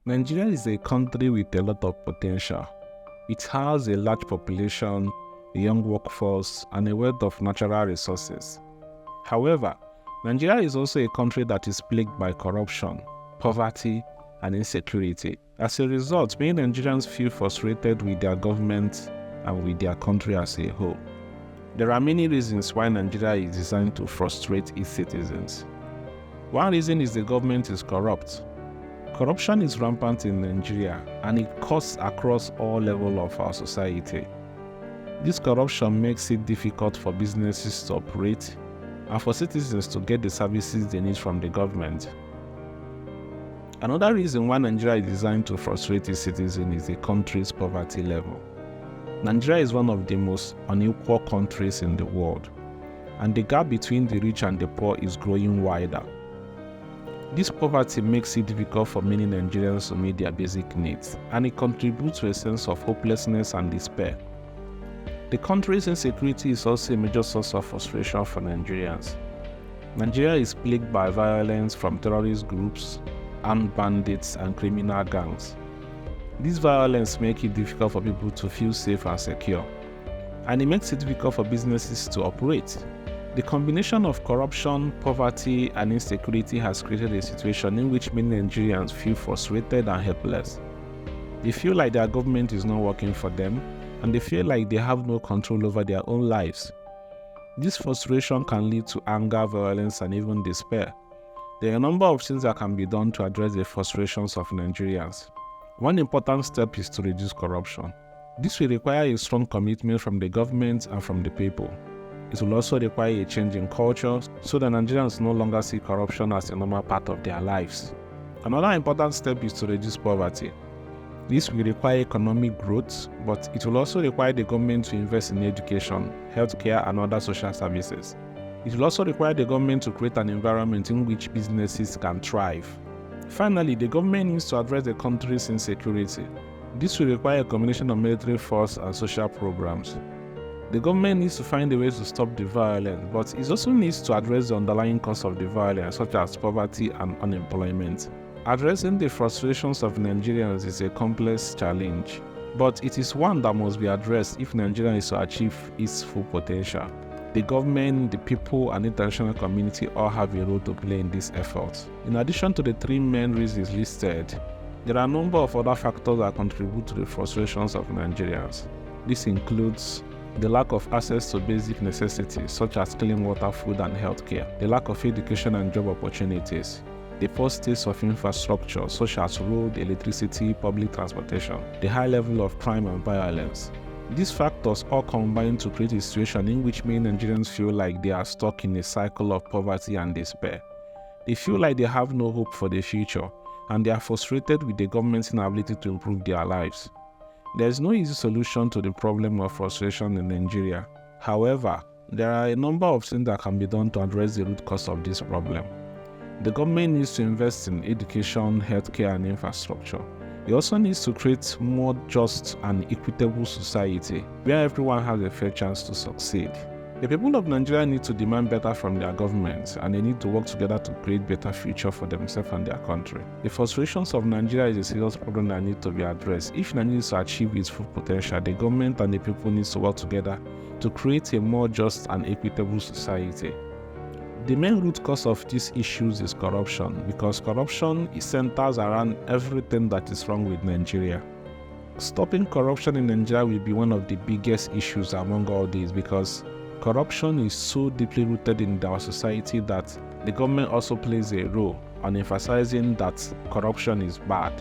Nigeria is a country with a lot of potential. It has a large population, a young workforce, and a wealth of natural resources. However, Nigeria is also a country that is plagued by corruption, poverty, and insecurity. As a result, many Nigerians feel frustrated with their government and with their country as a whole. There are many reasons why Nigeria is designed to frustrate its citizens. One reason is the government is corrupt. Corruption is rampant in Nigeria, and it cuts across all levels of our society. This corruption makes it difficult for businesses to operate and for citizens to get the services they need from the government. Another reason why Nigeria is designed to frustrate its citizens is the country's poverty level. Nigeria is one of the most unequal countries in the world, and the gap between the rich and the poor is growing wider. This poverty makes it difficult for many Nigerians to meet their basic needs, and it contributes to a sense of hopelessness and despair. The country's insecurity is also a major source of frustration for Nigerians. Nigeria is plagued by violence from terrorist groups, armed bandits, and criminal gangs. This violence makes it difficult for people to feel safe and secure, and it makes it difficult for businesses to operate. The combination of corruption, poverty, and insecurity has created a situation in which many Nigerians feel frustrated and helpless. They feel like their government is not working for them, and they feel like they have no control over their own lives. This frustration can lead to anger, violence, and even despair. There are a number of things that can be done to address the frustrations of Nigerians. One important step is to reduce corruption. This will require a strong commitment from the government and from the people. It will also require a change in culture so that Nigerians no longer see corruption as a normal part of their lives. Another important step is to reduce poverty. This will require economic growth, but it will also require the government to invest in education, healthcare, and other social services. It will also require the government to create an environment in which businesses can thrive. Finally, the government needs to address the country's insecurity. This will require a combination of military force and social programs. The government needs to find a way to stop the violence, but it also needs to address the underlying cause of the violence, such as poverty and unemployment. Addressing the frustrations of Nigerians is a complex challenge, but it is one that must be addressed if Nigeria is to achieve its full potential. The government, the people, and the international community all have a role to play in this effort. In addition to the three main reasons listed, there are a number of other factors that contribute to the frustrations of Nigerians. This includes the lack of access to basic necessities such as clean water, food, and healthcare, the lack of education and job opportunities, the poor state of infrastructure such as road, electricity, public transportation, the high level of crime and violence. These factors all combine to create a situation in which many Nigerians feel like they are stuck in a cycle of poverty and despair. They feel like they have no hope for the future, and they are frustrated with the government's inability to improve their lives. There is no easy solution to the problem of frustration in Nigeria. However, there are a number of things that can be done to address the root cause of this problem. The government needs to invest in education, healthcare, and infrastructure. It also needs to create more just and equitable society where everyone has a fair chance to succeed. The people of Nigeria need to demand better from their government, and they need to work together to create better future for themselves and their country. The frustrations of Nigeria is a serious problem that needs to be addressed. If Nigeria needs to achieve its full potential, the government and the people need to work together to create a more just and equitable society. The main root cause of these issues is corruption, because corruption centers around everything that is wrong with Nigeria. Stopping corruption in Nigeria will be one of the biggest issues among all these, because corruption is so deeply rooted in our society that the government also plays a role on emphasizing that corruption is bad.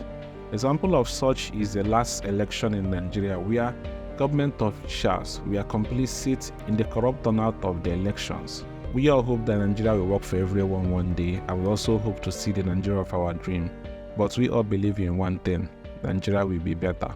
Example of such is the last election in Nigeria, where government officials were complicit in the corrupt turnout of the elections. We all hope that Nigeria will work for everyone one day, and we also hope to see the Nigeria of our dream. But we all believe in one thing: Nigeria will be better.